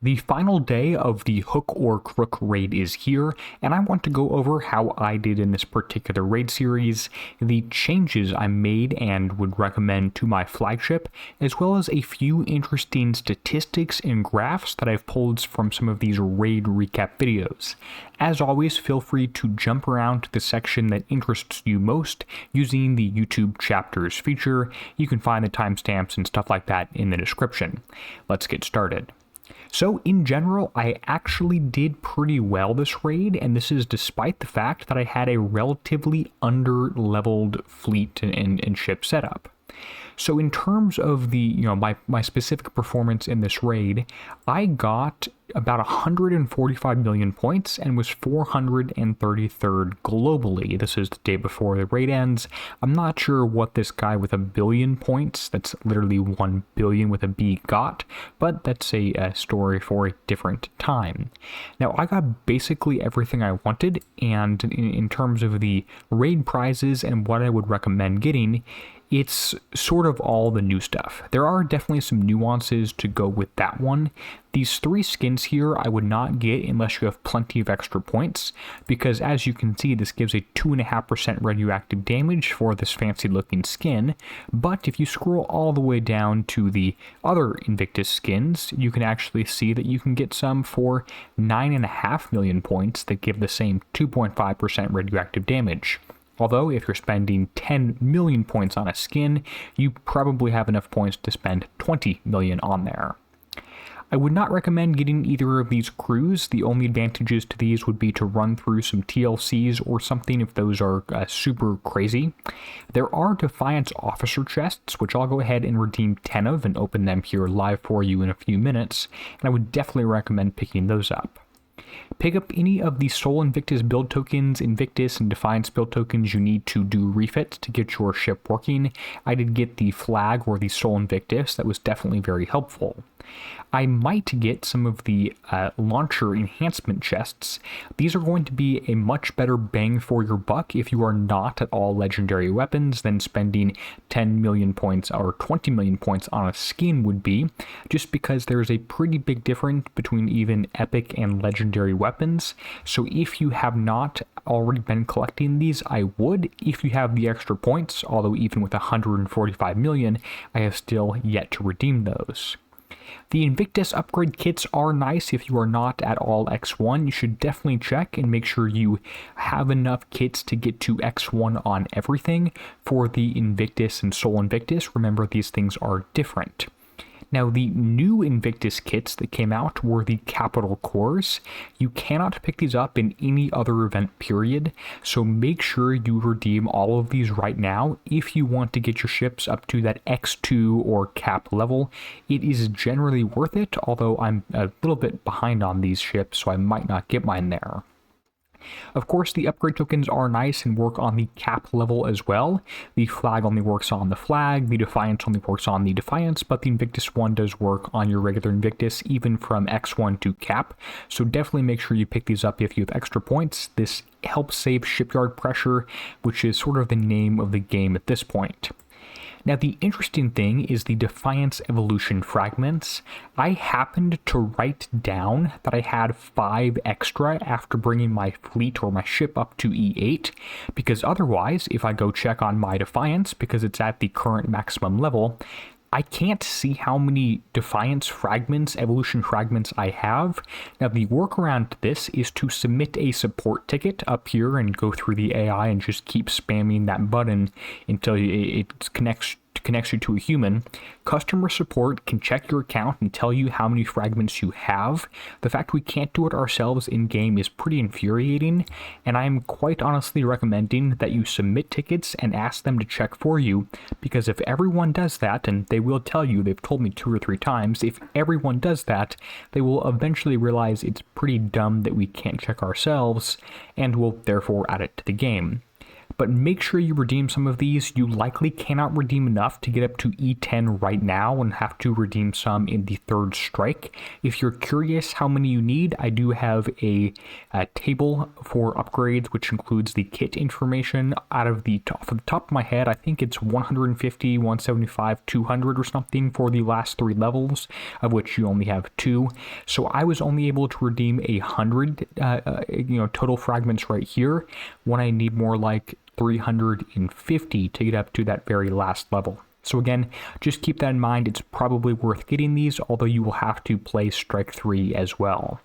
The final day of the Hook or Crook Raid is here, and I want to go over how I did in this particular raid series, the changes I made and would recommend to my flagship, as well as a few interesting statistics and graphs that I've pulled from some of these raid recap videos. As always, feel free to jump around to the section that interests you most using the YouTube chapters feature. You can find the timestamps and stuff like that in the description. Let's get started. So in general, I actually did pretty well this raid, and this is despite the fact that I had a relatively under-leveled fleet and ship setup. So in terms of the, my specific performance in this raid, I got about 145 million points and was 433rd globally. This is the day before the raid ends. I'm not sure what this guy with 1 billion points, that's literally 1 billion with a B, got, but that's a story for a different time. Now, I got basically everything I wanted, and in terms of the raid prizes and what I would recommend getting, it's sort of all the new stuff. There are definitely some nuances to go with that one. These 3 skins here I would not get unless you have plenty of extra points, because as you can see, this gives a 2.5% radioactive damage for this fancy looking skin, but if you scroll all the way down to the other Invictus skins, you can actually see that you can get some for 9.5 million points that give the same 2.5% radioactive damage. Although, if you're spending 10 million points on a skin, you probably have enough points to spend 20 million on there. I would not recommend getting either of these crews. The only advantages to these would be to run through some TLCs or something if those are super crazy. There are Defiance officer chests, which I'll go ahead and redeem 10 of and open them here live for you in a few minutes, and I would definitely recommend picking those up. Pick up any of the Soul Invictus build tokens, Invictus and Defiance build tokens you need to do refits to get your ship working. I did get the flag or the Soul Invictus. That was definitely very helpful. I might get some of the launcher enhancement chests. These are going to be a much better bang for your buck if you are not at all legendary weapons than spending 10 million points or 20 million points on a skin would be, just because there's a pretty big difference between even epic and legendary weapons. So if you have not already been collecting these, I would if you have the extra points, although even with 145 million, I have still yet to redeem those. The Invictus upgrade kits are nice if you are not at all X1. You should definitely check and make sure you have enough kits to get to X1 on everything. For the Invictus and Soul Invictus, remember these things are different. Now, the new Invictus kits that came out were the Capital Cores. You cannot pick these up in any other event period, so make sure you redeem all of these right now if you want to get your ships up to that X2 or Cap level. It is generally worth it, although I'm a little bit behind on these ships, so I might not get mine there. Of course, the upgrade tokens are nice and work on the cap level as well. The flag only works on the flag, the Defiance only works on the Defiance, but the Invictus one does work on your regular Invictus, even from X1 to cap. So definitely make sure you pick these up if you have extra points. This helps save shipyard pressure, which is sort of the name of the game at this point. Now, the interesting thing is the Defiance evolution fragments. I happened to write down that I had 5 extra after bringing my fleet or my ship up to E8, because otherwise, if I go check on my Defiance, because it's at the current maximum level, I can't see how many Defiance fragments, evolution fragments I have. Now, the workaround to this is to submit a support ticket up here and go through the AI and just keep spamming that button until it connects you to a human. Customer support can check your account and tell you how many fragments you have. The fact we can't do it ourselves in-game is pretty infuriating, and I'm quite honestly recommending that you submit tickets and ask them to check for you, because if everyone does that, and they will tell you, they've told me 2 or 3 times, if everyone does that, they will eventually realize it's pretty dumb that we can't check ourselves, and will therefore add it to the game. but make sure you redeem some of these. You likely cannot redeem enough to get up to E10 right now and have to redeem some in the third strike. If you're curious how many you need, I do have a table for upgrades, which includes the kit information. Off the top of my head, I think it's 150, 175, 200 or something for the last 3 levels, of which you only have 2. So I was only able to redeem 100 total fragments right here, when I need more like 350 to get up to that very last level. So again, just keep that in mind. It's probably worth getting these, although you will have to play Strike 3 as well.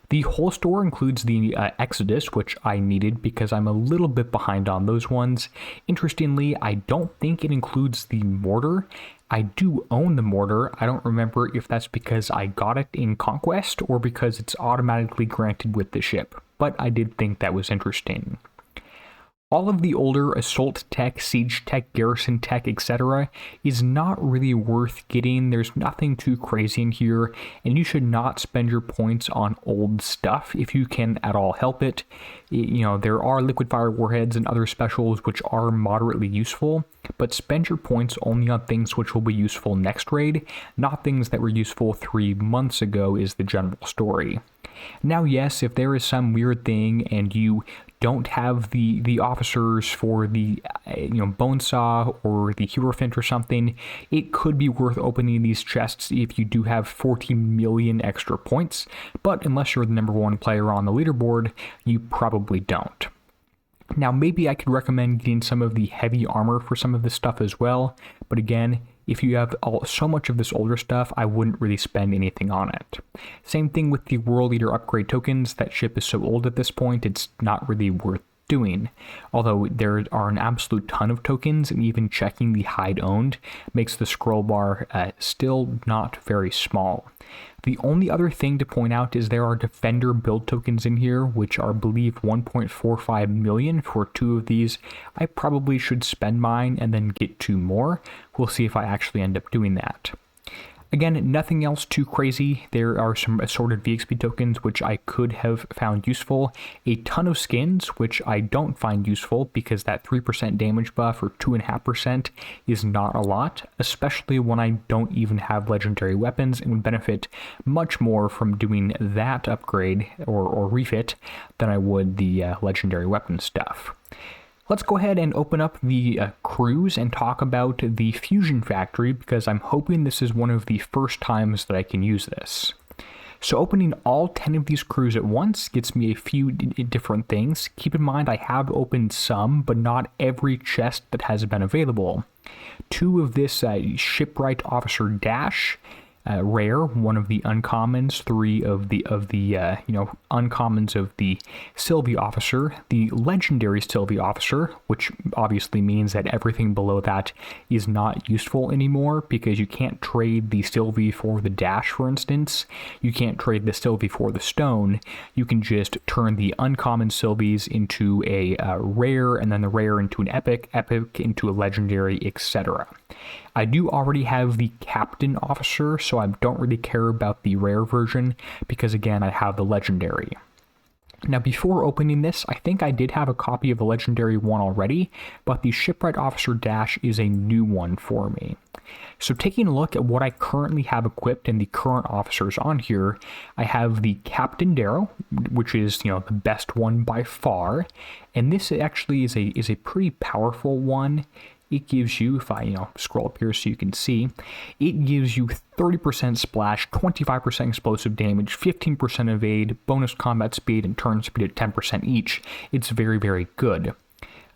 The whole store includes the Exodus, which I needed because I'm a little bit behind on those ones. Interestingly, I don't think it includes the mortar. I do own the mortar. I don't remember if that's because I got it in Conquest or because it's automatically granted with the ship, but I did think that was interesting. All of the older assault tech, siege tech, garrison tech, etc. is not really worth getting. There's nothing too crazy in here, and you should not spend your points on old stuff if you can at all help it. There are liquid fire warheads and other specials which are moderately useful, but spend your points only on things which will be useful next raid, not things that were useful 3 months ago is the general story. Now, yes, if there is some weird thing and you don't have the officers for the Bonesaw or the Hierophant or something, it could be worth opening these chests if you do have 14 million extra points, but unless you're the #1 player on the leaderboard, you probably don't. Now, maybe I could recommend getting some of the heavy armor for some of this stuff as well, but again, if you have so much of this older stuff, I wouldn't really spend anything on it. Same thing with the World Leader upgrade tokens. That ship is so old at this point, it's not really worth doing. Although there are an absolute ton of tokens, and even checking the hide owned makes the scroll bar still not very small. The only other thing to point out is there are Defender build tokens in here, which are, I believe, 1.45 million for 2 of these. I probably should spend mine and then get 2 more. We'll see if I actually end up doing that. Again, nothing else too crazy. There are some assorted VXP tokens, which I could have found useful. A ton of skins, which I don't find useful because that 3% damage buff or 2.5% is not a lot, especially when I don't even have legendary weapons and would benefit much more from doing that upgrade or refit than I would the legendary weapon stuff. Let's go ahead and open up the cruise and talk about the Fusion Factory, because I'm hoping this is one of the first times that I can use this. So opening all 10 of these crews at once gets me a few different things. Keep in mind I have opened some, but not every chest that has been available. 2 of this Shipwright Officer Dash, rare, 1 of the uncommons, 3 of the uncommons of the Sylvie Officer, the legendary Sylvie Officer, which obviously means that everything below that is not useful anymore, because you can't trade the Sylvie for the Dash, for instance. You can't trade the Sylvie for the Stone. You can just turn the uncommon Sylvies into a rare, and then the rare into an epic into a legendary, etc. I do already have the Captain Officer, so I don't really care about the rare version, because again, I have the legendary. Now, before opening this, I think I did have a copy of the legendary one already, but the Shipwright Officer Dash is a new one for me. So taking a look at what I currently have equipped and the current officers on here, I have the Captain Darrow, which is, the best one by far, and this actually is a pretty powerful one. It gives you, if I scroll up here so you can see, it gives you 30% splash, 25% explosive damage, 15% evade, bonus combat speed, and turn speed at 10% each. It's very, very good.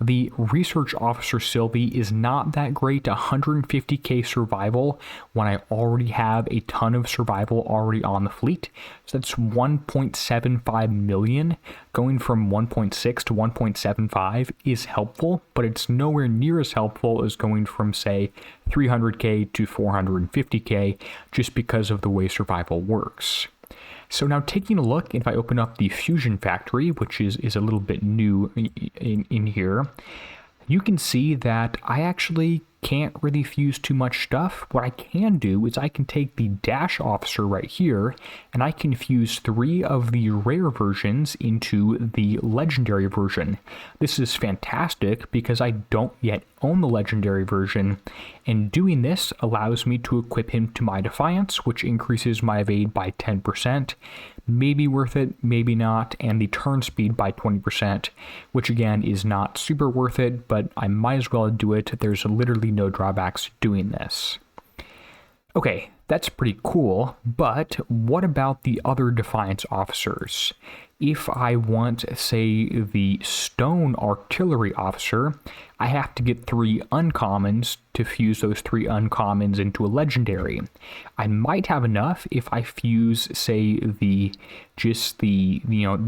The Research Officer Sylvie is not that great, 150k survival, when I already have a ton of survival already on the fleet. So that's 1.75 million. Going from 1.6 to 1.75 is helpful, but it's nowhere near as helpful as going from, say, 300k to 450k, just because of the way survival works. So now taking a look, if I open up the Fusion Factory, which is a little bit new in here, you can see that I actually can't really fuse too much stuff. What I can do is I can take the dash officer right here and I can fuse 3 of the rare versions into the legendary version. This is fantastic because I don't yet own the legendary version, and doing this allows me to equip him to my Defiance, which increases my evade by 10%. Maybe worth it, maybe not, and the turn speed by 20%, which again is not super worth it, but I might as well do it. There's literally no drawbacks doing this. Okay, that's pretty cool, but what about the other Defiance officers? If I want, say, the Stone Artillery Officer, I have to get 3 uncommons to fuse those 3 uncommons into a legendary. I might have enough if I fuse, say, the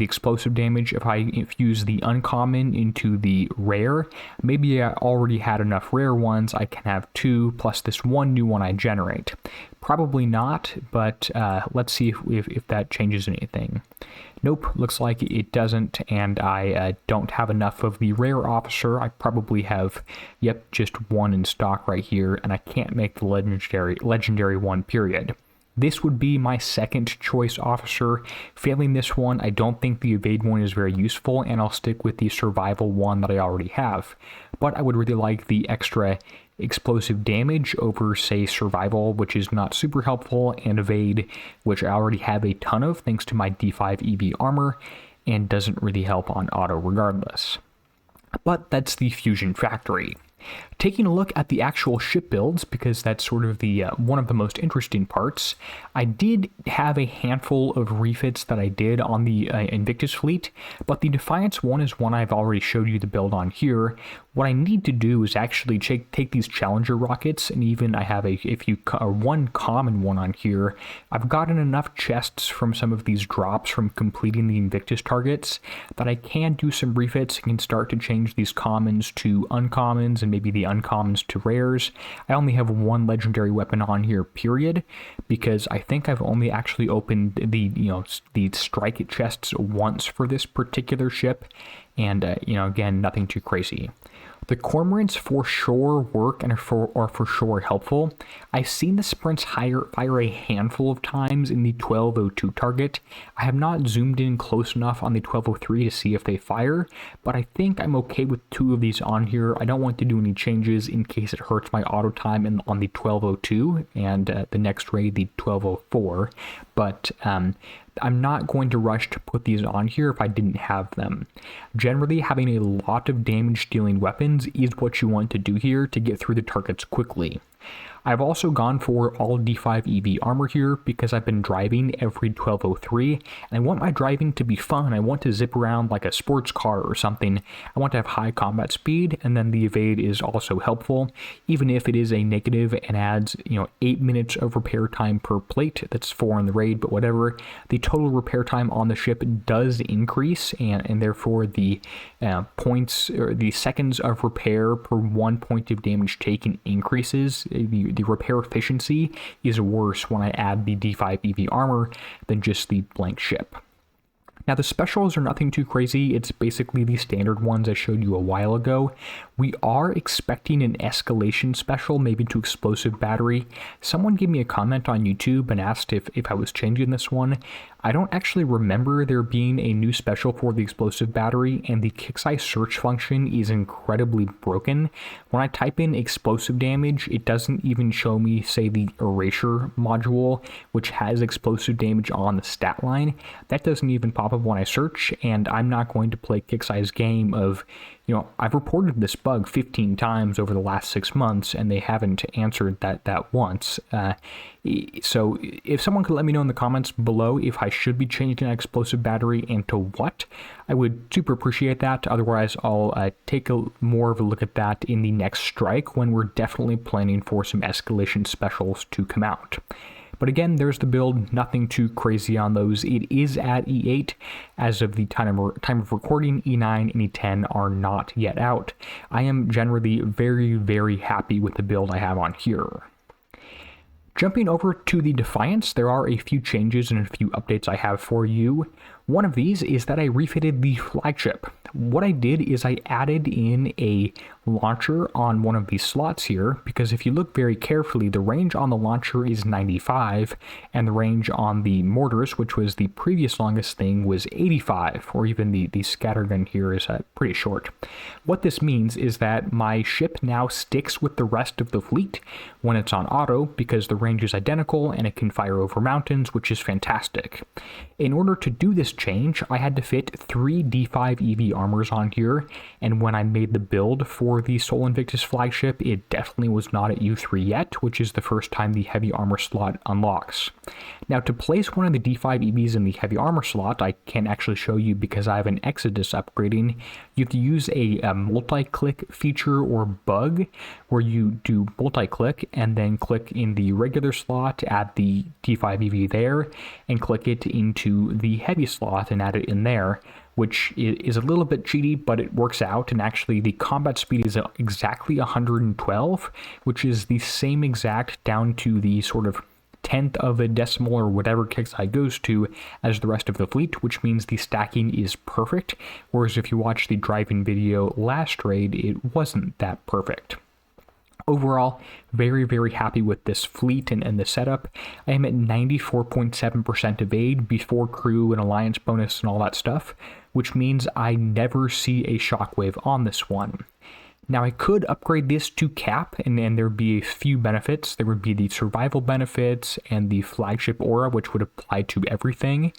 explosive damage. If I fuse the uncommon into the rare, maybe I already had enough rare ones. I can have 2 plus this 1 new one I generate. Probably not, but let's see if that changes anything. Nope, looks like it doesn't, and I don't have enough of the rare officer. I probably have, yep, just 1 in stock right here, and I can't make the legendary one, period. This would be my second choice officer. Failing this one, I don't think the evade one is very useful, and I'll stick with the survival one that I already have. But I would really like the extra explosive damage over, say, survival, which is not super helpful, and evade, which I already have a ton of thanks to my D5 EV armor, and doesn't really help on auto regardless. But that's the Fusion Factory. Taking a look at the actual ship builds, because that's sort of the one of the most interesting parts, I did have a handful of refits that I did on the Invictus fleet, but the Defiance one is one I've already showed you the build on here. What I need to do is actually take these Challenger rockets, and even I have one common one on here. I've gotten enough chests from some of these drops from completing the Invictus targets that I can do some refits and can start to change these commons to uncommons and maybe the uncommons to rares. I only have 1 legendary weapon on here, period, because I think I've only actually opened the strike chests once for this particular ship, and again, nothing too crazy. The cormorants for sure work and are for sure helpful. I've seen the sprints fire a handful of times in the 1202 target. I have not zoomed in close enough on the 1203 to see if they fire, but I think I'm okay with 2 of these on here. I don't want to do any changes in case it hurts my auto time on the 1202 and the next raid, the 1204, but I'm not going to rush to put these on here if I didn't have them. Generally, having a lot of damage dealing weapons is what you want to do here to get through the targets quickly. I've also gone for all D5 EV armor here because I've been driving every 1203, and I want my driving to be fun. I want to zip around like a sports car or something. I want to have high combat speed, and then the evade is also helpful, even if it is a negative and adds 8 minutes of repair time per plate. That's 4 in the raid, but whatever. The total repair time on the ship does increase, and therefore the points or the seconds of repair per 1 point of damage taken increases. The repair efficiency is worse when I add the D5 EV armor than just the blank ship. Now, the specials are nothing too crazy. It's basically the standard ones I showed you a while ago. We are expecting an escalation special, maybe to explosive battery. Someone gave me a comment on YouTube and asked if I was changing this one. I don't actually remember there being a new special for the explosive battery, and the Kixeye search function is incredibly broken. When I type in explosive damage, it doesn't even show me, say, the erasure module, which has explosive damage on the stat line. That doesn't even pop up when I search, and I'm not going to play Kixeye's game of, I've reported this bug 15 times over the last 6 months, and they haven't answered that once. So if someone could let me know in the comments below if I should be changing that explosive battery and to what, I would super appreciate that. Otherwise, I'll take more of a look at that in the next strike, when we're definitely planning for some escalation specials to come out. But again, there's the build, nothing too crazy on those. It is at E8. As of the time of recording, E9 and E10 are not yet out. I am generally very, very happy with the build I have on here. Jumping over to the Defiance, there are a few changes and a few updates I have for you. One of these is that I refitted the flagship. What I did is I added in a launcher on one of these slots here, because if you look very carefully, the range on the launcher is 95, and the range on the mortars, which was the previous longest thing, was 85, or even the scattergun here is pretty short. What this means is that my ship now sticks with the rest of the fleet when it's on auto, because the range is identical and it can fire over mountains, which is fantastic. In order to do this change, I had to fit 3 D5 EV armors on here, and when I made the build for the Sol Invictus flagship, it definitely was not at U3 yet, which is the first time the heavy armor slot unlocks. Now, to place one of the D5 EVs in the heavy armor slot, I can't actually show you because I have an Exodus upgrading. You have to use a multi-click feature or bug where you do multi-click and then click in the regular slot, add the D5 EV there, and click it into the heavy slot and add it in there, which is a little bit cheaty, but it works out. And actually the combat speed is exactly 112, which is the same exact down to the sort of 10th of a decimal or whatever Kixeye goes to as the rest of the fleet, which means the stacking is perfect. Whereas if you watch the driving video last raid, it wasn't that perfect. Overall, very, very happy with this fleet and the setup. I am at 94.7% evade before crew and alliance bonus and all that stuff, which means I never see a shockwave on this one. Now, I could upgrade this to cap, and there'd be a few benefits. There would be the survival benefits and the flagship aura, which would apply to everything.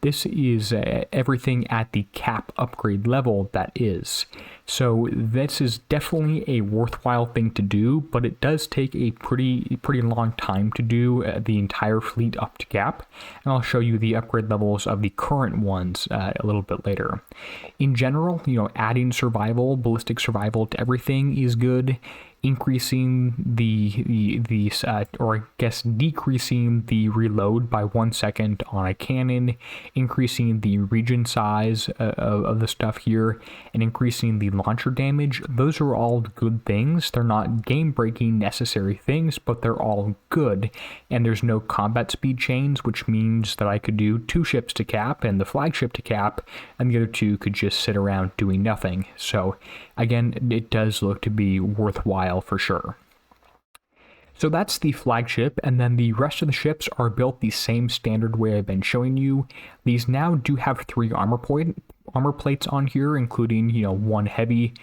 This is everything at the cap upgrade level, that is. So this is definitely a worthwhile thing to do, but it does take a pretty long time to do the entire fleet up to cap. And I'll show you the upgrade levels of the current ones a little bit later. In general, adding survival, ballistic survival to everything is good. Increasing decreasing the reload by 1 second on a cannon, increasing the region size of the stuff here, and increasing the launcher damage. Those are all good things. They're not game-breaking necessary things, but they're all good. And there's no combat speed chains, which means that I could do 2 ships to cap and the flagship to cap, and the other 2 could just sit around doing nothing. So again, it does look to be worthwhile for sure. So that's the flagship, and then the rest of the ships are built the same standard way I've been showing you. These now do have 3 armor plates on here, including 1 heavy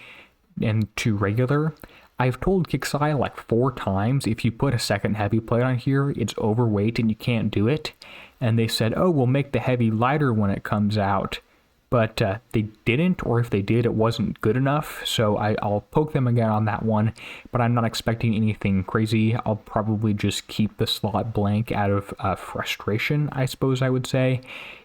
and 2 regular. I've told Kixeye like 4 times, if you put a second heavy plate on here, it's overweight and you can't do it. And they said, oh, we'll make the heavy lighter when it comes out. But they didn't, or if they did, it wasn't good enough, so I'll poke them again on that one, but I'm not expecting anything crazy. I'll probably just keep the slot blank out of frustration, I suppose I would say.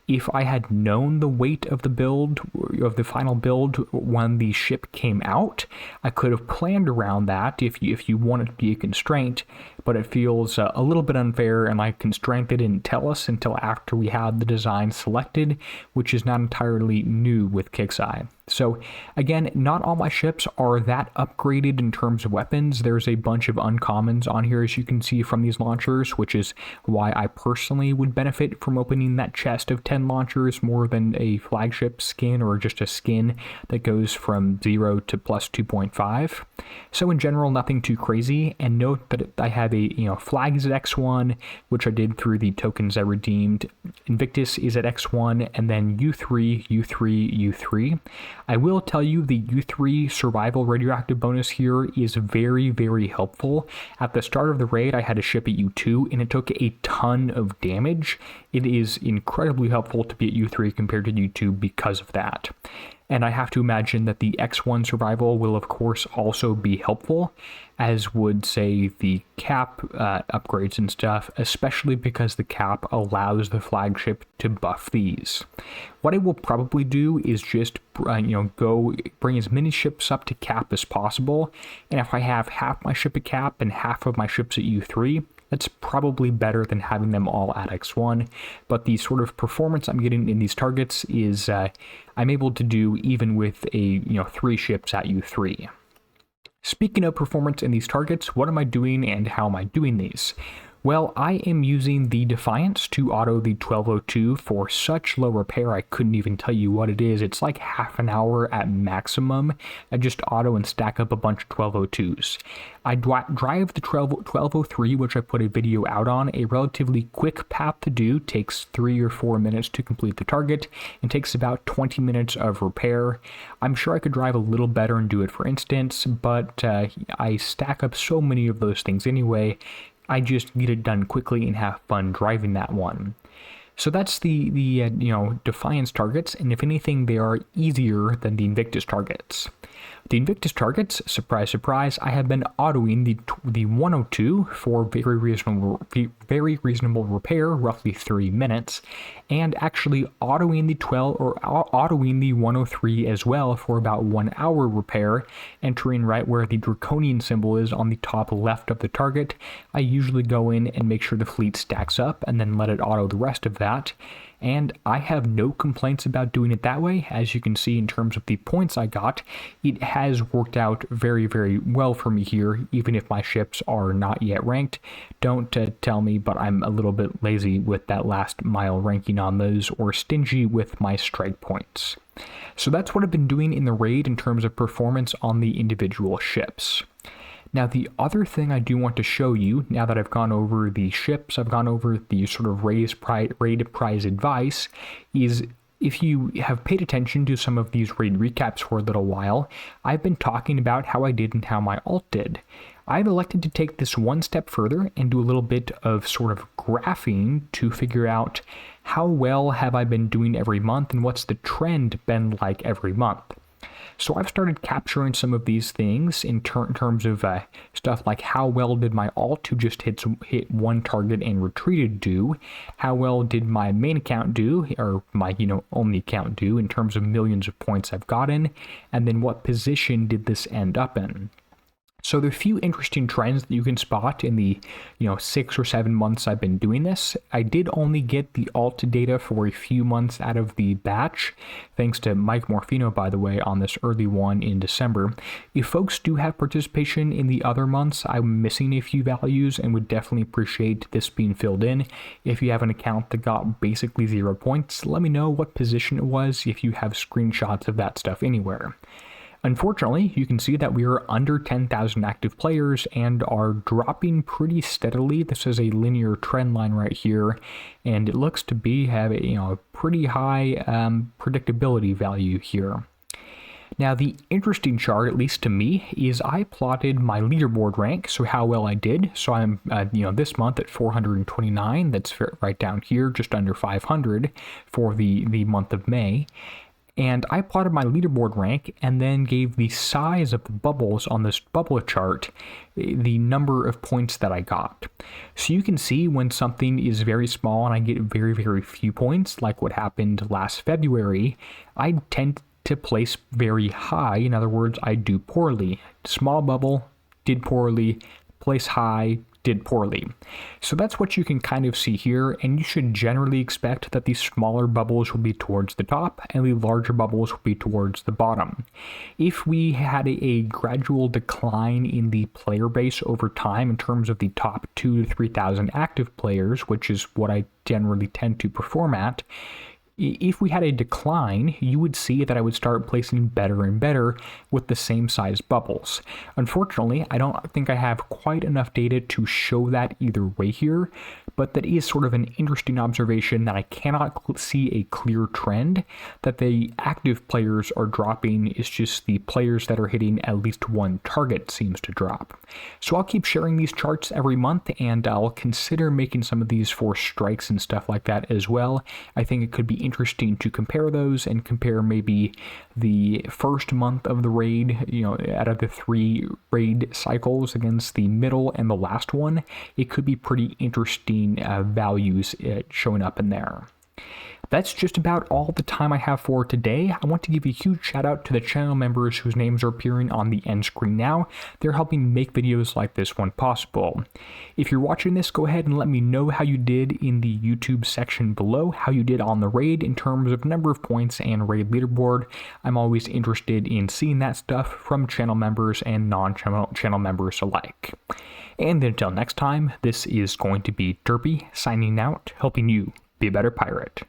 If I had known the weight of the build, of the final build when the ship came out, I could have planned around that if you want it to be a constraint, but it feels a little bit unfair, and my constraint they didn't tell us until after we had the design selected, which is not entirely new with Kixeye. So again, not all my ships are that upgraded in terms of weapons. There's a bunch of uncommons on here, as you can see from these launchers, which is why I personally would benefit from opening that chest of 10 launchers more than a flagship skin or just a skin that goes from 0 to plus 2.5. So in general, nothing too crazy. And note that I have a flag is at X1, which I did through the tokens I redeemed. Invictus is at X1, and then U3, U3, U3. I will tell you the U3 survival radioactive bonus here is very, very helpful. At the start of the raid, I had a ship at U2 and it took a ton of damage. It is incredibly helpful to be at U3 compared to U2 because of that. And I have to imagine that the X1 survival will of course also be helpful, as would say the cap upgrades and stuff, especially because the cap allows the flagship to buff these. What I will probably do is just go bring as many ships up to cap as possible, and if I have half my ship at cap and half of my ships at U3, that's probably better than having them all at X1, but the sort of performance I'm getting in these targets is I'm able to do even with a 3 ships at U3. Speaking of performance in these targets, what am I doing and how am I doing these? Well, I am using the Defiance to auto the 1202 for such low repair I couldn't even tell you what it is. It's like half an hour at maximum. I just auto and stack up a bunch of 1202s. I drive the 1203, which I put a video out on. A relatively quick path to do, takes 3 or 4 minutes to complete the target, and takes about 20 minutes of repair. I'm sure I could drive a little better and do it for instance, but I stack up so many of those things anyway. I just get it done quickly and have fun driving that one. So that's the Defiance targets, and if anything, they are easier than the Invictus targets. The Invictus targets, surprise, surprise, I have been autoing the 102 for very reasonable repair, roughly 3 minutes, and actually autoing the 103 as well for about 1 hour repair, entering right where the draconian symbol is on the top left of the target. I usually go in and make sure the fleet stacks up and then let it auto the rest of that. And I have no complaints about doing it that way. As you can see in terms of the points I got, it has worked out very, very well for me here, even if my ships are not yet ranked. Don't tell me, but I'm a little bit lazy with that last mile ranking on those, or stingy with my strike points. So that's what I've been doing in the raid in terms of performance on the individual ships. Now, the other thing I do want to show you, now that I've gone over the ships, I've gone over the sort of raid prize advice, is if you have paid attention to some of these raid recaps for a little while, I've been talking about how I did and how my alt did. I've elected to take this one step further and do a little bit of sort of graphing to figure out how well have I been doing every month and what's the trend been like every month. So I've started capturing some of these things in terms of stuff like how well did my alt, who just hit one target and retreated, do? How well did my main account do, or my only account do, in terms of millions of points I've gotten? And then what position did this end up in? So there are a few interesting trends that you can spot in the 6 or 7 months I've been doing this. I did only get the alt data for a few months out of the batch, thanks to Mike Morfino, by the way, on this early one in December. If folks do have participation in the other months, I'm missing a few values and would definitely appreciate this being filled in. If you have an account that got basically 0 points, let me know what position it was if you have screenshots of that stuff anywhere. Unfortunately, you can see that we are under 10,000 active players and are dropping pretty steadily. This is a linear trend line right here, and it looks to have a pretty high predictability value here. Now, the interesting chart, at least to me, is I plotted my leaderboard rank, so how well I did. So I'm, this month at 429. That's right down here, just under 500 for the month of May. And I plotted my leaderboard rank and then gave the size of the bubbles on this bubble chart the number of points that I got. So you can see when something is very small and I get very, very few points, like what happened last February, I tend to place very high. In other words, I do poorly. Small bubble, did poorly, place high, did poorly. So that's what you can kind of see here, and you should generally expect that the smaller bubbles will be towards the top and the larger bubbles will be towards the bottom. If we had a gradual decline in the player base over time in terms of the top 2,000 to 3,000 active players, which is what I generally tend to perform at, if we had a decline, you would see that I would start placing better and better with the same size bubbles. Unfortunately, I don't think I have quite enough data to show that either way here, but that is sort of an interesting observation that I cannot see a clear trend. That the active players are dropping, is just the players that are hitting at least one target seems to drop. So I'll keep sharing these charts every month, and I'll consider making some of these for strikes and stuff like that as well. I think it could be interesting to compare those and compare maybe the first month of the raid, out of the 3 raid cycles against the middle and the last one. It could be pretty interesting values showing up in there. That's just about all the time I have for today. I want to give a huge shout out to the channel members whose names are appearing on the end screen now. They're helping make videos like this one possible. If you're watching this, go ahead and let me know how you did in the YouTube section below, how you did on the raid in terms of number of points and raid leaderboard. I'm always interested in seeing that stuff from channel members and non-channel members alike. And until next time, this is going to be Derpy signing out, helping you be a better pirate.